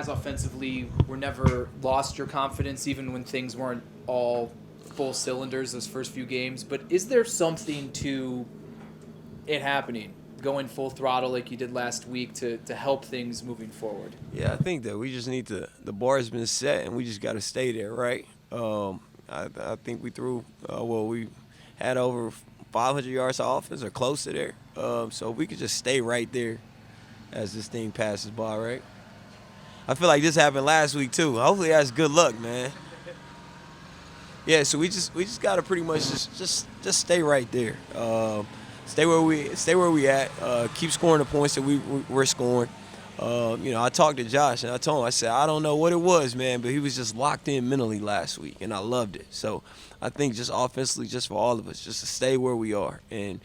guys offensively were never lost your confidence, even when things weren't all full cylinders those first few games. But is there something to it happening, going full throttle like you did last week to help things moving forward? Yeah, I think that we just need to. The bar has been set, and we just got to stay there, right? I think we threw. We had over 500 yards of offense, or close to there. So we could just stay right there as this thing passes by, right? I feel like this happened last week too. Hopefully that's good luck, man. Yeah, so we just gotta pretty much just stay right there. Stay where we at. Keep scoring the points that we're scoring. I talked to Josh and I told him, I said, I don't know what it was, man, but he was just locked in mentally last week, and I loved it. So I think just offensively, just for all of us, just to stay where we are. And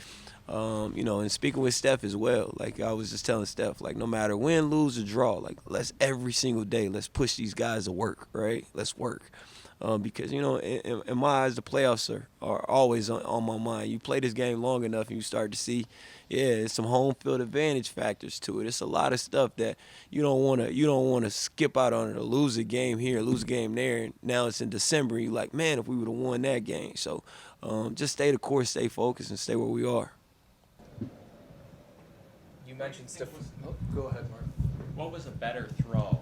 speaking with Steph as well, like I was just telling Steph, like no matter win, lose, or draw, like let's every single day, let's push these guys to work, right? Let's work. Because, in my eyes, the playoffs are always on my mind. You play this game long enough and you start to see, it's some home field advantage factors to it. It's a lot of stuff that you don't want to skip out on it or lose a game here, lose a game there. And now it's in December. And you're like, man, if we would have won that game. So just stay the course, stay focused, and stay where we are. You mentioned Stefan. Oh, go ahead, Mark. What was a better throw,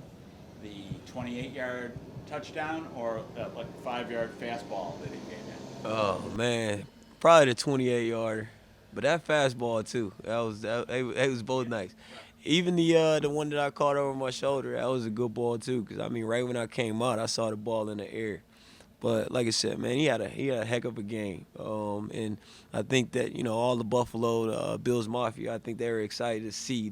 the 28-yard touchdown or that 5-yard fastball that he gave in? Oh man, probably the 28-yarder, but that fastball too. It was both nice. Even the one that I caught over my shoulder, that was a good ball too. Cause I mean, right when I came out, I saw the ball in the air. But like I said, man, he had a heck of a game. And I think that all the Buffalo Bills Mafia, I think they were excited to see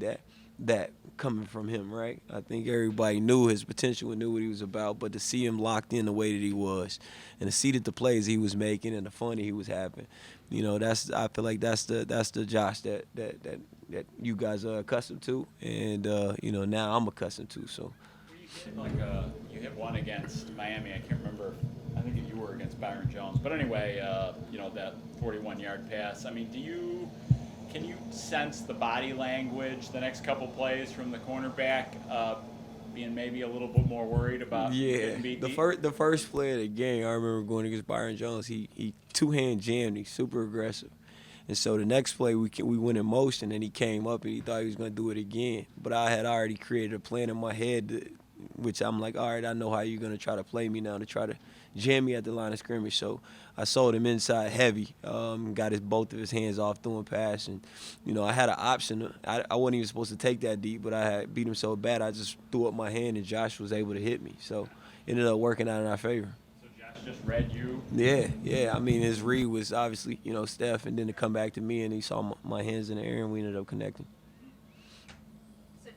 that coming from him, right? I think everybody knew his potential and knew what he was about, but to see him locked in the way that he was, and to see that the plays he was making and the fun that he was having, I feel like that's the Josh that you guys are accustomed to, and now I'm accustomed to. So. You hit one against Miami. I can't remember. I think you were against Byron Jones. But anyway, that 41-yard pass. I mean, can you sense the body language the next couple plays from the cornerback being maybe a little bit more worried about getting beat deep? The first play of the game, I remember going against Byron Jones. He two-hand jammed. He's super aggressive. And so the next play, we went in motion, and he came up, and he thought he was going to do it again. But I had already created a plan in my head, which I'm like, all right, I know how you're going to try to play me now to try to jam me at the line of scrimmage. So I sold him inside heavy, got both of his hands off throwing pass. And, I had an option. I wasn't even supposed to take that deep, but I had beat him so bad I just threw up my hand, and Josh was able to hit me. So it ended up working out in our favor. So Josh just read you? Yeah. I mean, his read was obviously, Steph, and then to come back to me, and he saw my hands in the air, and we ended up connecting.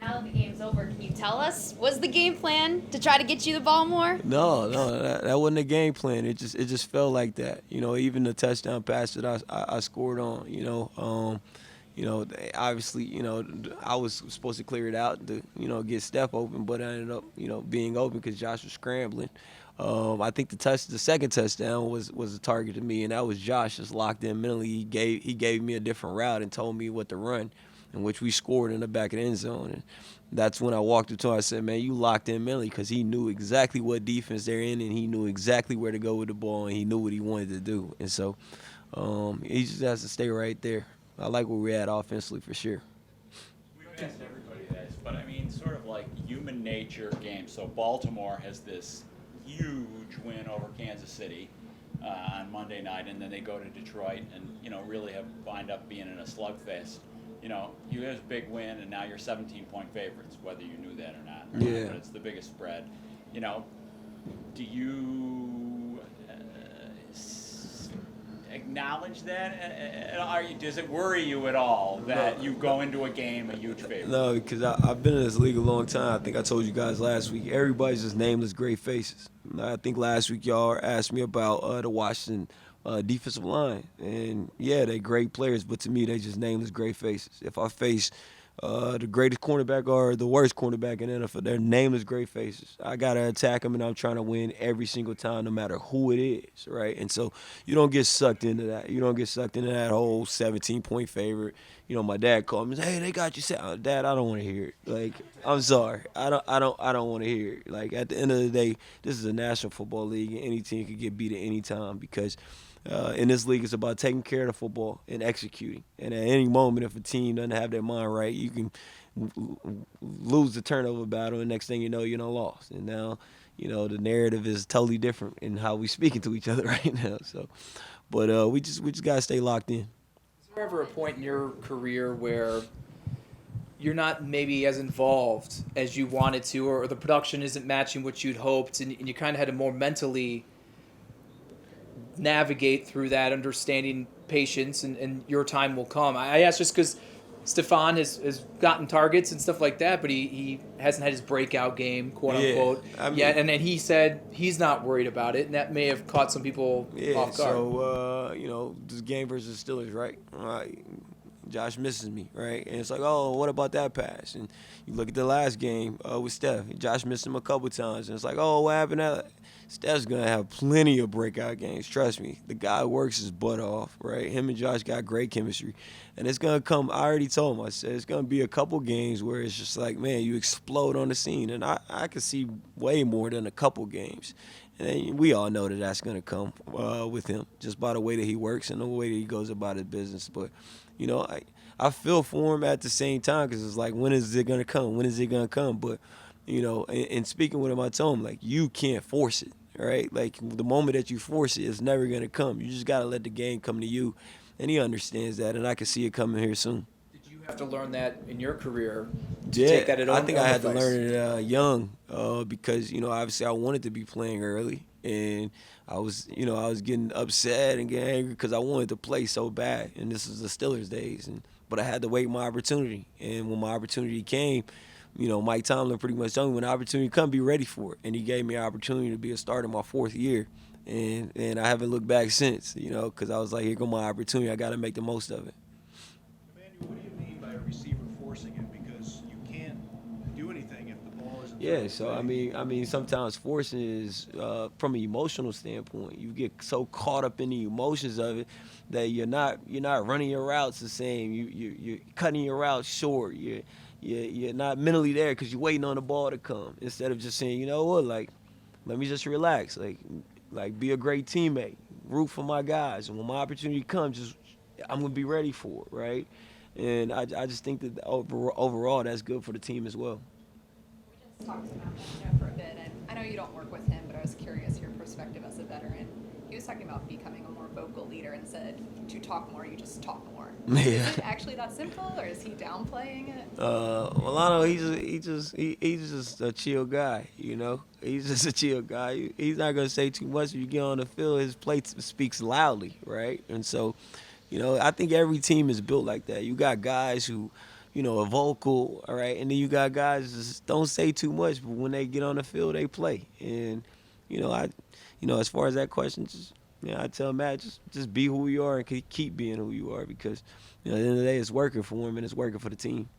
Now that the game's over, can you tell us, was the game plan to try to get you the ball more? No, that wasn't a game plan. It just felt like that. Even the touchdown pass that I scored on, obviously, I was supposed to clear it out to, get Steph open, but I ended up, being open because Josh was scrambling. I think the second touchdown was a target to me, and that was Josh just locked in mentally. He gave me a different route and told me what to run, in which we scored in the back of the end zone. And that's when I walked up to him. I said, man, you locked in mentally, because he knew exactly what defense they're in, and he knew exactly where to go with the ball, and he knew what he wanted to do. And so he just has to stay right there. I like where we're at offensively for sure. We've asked everybody this, but I mean, sort of like human nature games. So Baltimore has this huge win over Kansas City on Monday night, and then they go to Detroit and, really wind up being in a slugfest. You had a big win, and now you're 17-point favorites, whether you knew that or not. Yeah. But it's the biggest spread. Do you acknowledge that? Does it worry you at all that you go into a game a huge favorite? No, because I've been in this league a long time. I think I told you guys last week, everybody's just nameless great faces. I think last week y'all asked me about the Washington defensive line. And, yeah, they're great players, but to me, they just nameless great faces. If I face the greatest cornerback or the worst cornerback in the NFL. They're nameless great faces. I got to attack them, and I'm trying to win every single time, no matter who it is, right? And so you don't get sucked into that. You don't get sucked into that whole 17-point favorite. You know, my dad called me and said, "Hey, they got you set." Dad, I don't want to hear it. Like, I'm sorry. I don't want to hear it. Like, at the end of the day, this is a National Football League, and any team could get beat at any time because in this league, it's about taking care of the football and executing. And at any moment, if a team doesn't have their mind right, you can lose the turnover battle, and next thing you know, you're not lost. And now, the narrative is totally different in how we speaking to each other right now. So, but we just gotta stay locked in. Is there ever a point in your career where you're not maybe as involved as you wanted to, or the production isn't matching what you'd hoped, and you kind of had to more mentally navigate through that, understanding patience, and your time will come? I ask just because Stefan has gotten targets and stuff like that, but he hasn't had his breakout game, quote unquote, yet. And then he said he's not worried about it, and that may have caught some people off guard. So, this game versus Steelers, right? Josh misses me, right? And it's like, oh, what about that pass? And you look at the last game with Steph. Josh missed him a couple times. And it's like, oh, what happened to that? Steph's going to have plenty of breakout games. Trust me. The guy works his butt off, right? Him and Josh got great chemistry. And it's going to come, I already told him, I said, it's going to be a couple games where it's just like, man, you explode on the scene. And I can see way more than a couple games. And we all know that that's going to come with him, just by the way that he works and the way that he goes about his business. But, I feel for him at the same time because it's like, when is it going to come? When is it going to come? But, and speaking with him, I told him, like, you can't force it, right? Like, the moment that you force it, it's never going to come. You just got to let the game come to you. And he understands that, and I can see it coming here soon. Did you have to learn that in your career to take that at I think I had to advice? learn it young because, obviously I wanted to be playing early. And I was getting upset and getting angry because I wanted to play so bad. And this is the Steelers days. But I had to wait my opportunity. And when my opportunity came, Mike Tomlin pretty much told me, when the opportunity comes, be ready for it. And he gave me an opportunity to be a starter in my fourth year. And I haven't looked back since, because I was like, here go my opportunity. I got to make the most of it. Emmanuel, what do you mean by a receiver forcing it? Because you can't do anything if the ball isn't. Yeah, so I mean, sometimes forcing is from an emotional standpoint. You get so caught up in the emotions of it that you're not running your routes the same. You're cutting your routes short. You're not mentally there because you're waiting on the ball to come instead of just saying, you know what, like, let me just relax, like be a great teammate, root for my guys, and when my opportunity comes, I'm gonna be ready for it, right? And I just think that overall that's good for the team as well. We just talked about that, for a bit, and I know you don't work with him, but I was curious your perspective as a veteran. He was talking about becoming a more vocal leader and said, to talk more, you just talk more. Yeah. Is it actually that simple, or is he downplaying it? Well, I know he's just a chill guy, He's just a chill guy. He's not gonna say too much. If you get on the field, his play speaks loudly, right? And so, I think every team is built like that. You got guys who, are vocal, all right, and then you got guys who just don't say too much, but when they get on the field, they play. And as far as that question, I tell Matt, just be who you are and keep being who you are because, at the end of the day, it's working for him and it's working for the team.